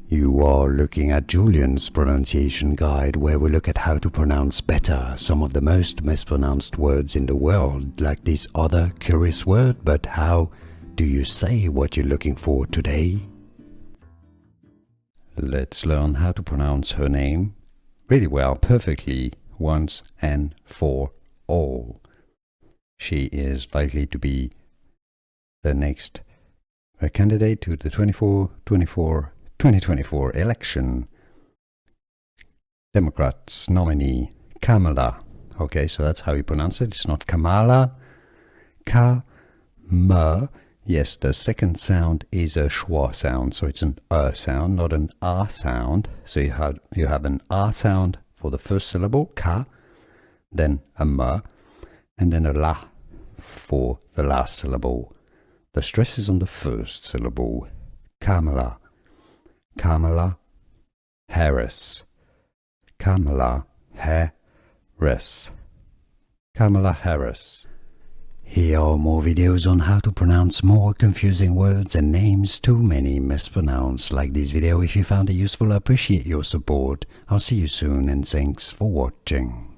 You are looking at Julian's pronunciation guide, where we look at how to pronounce better some of the most mispronounced words in the world, like this other curious word. But how do you say what you're looking for today? Let's learn how to pronounce her name really well, perfectly, once and for all. She is likely to be the next candidate to the 2024 election. Democrats nominee Kamala. Okay, so that's how you pronounce it. It's not Kamala. Ka-mə. Yes, the second sound is a schwa sound, so it's an sound, not an sound. So you have an sound for the first syllable, ka, then a mə, and then a la for the last syllable. The stress is on the first syllable. Kamala. Kamala Harris. Kamala Harris. Kamala Harris. Here are more videos on how to pronounce more confusing words and names too many mispronounced. Like this video if you found it useful. I appreciate your support. I'll see you soon and thanks for watching.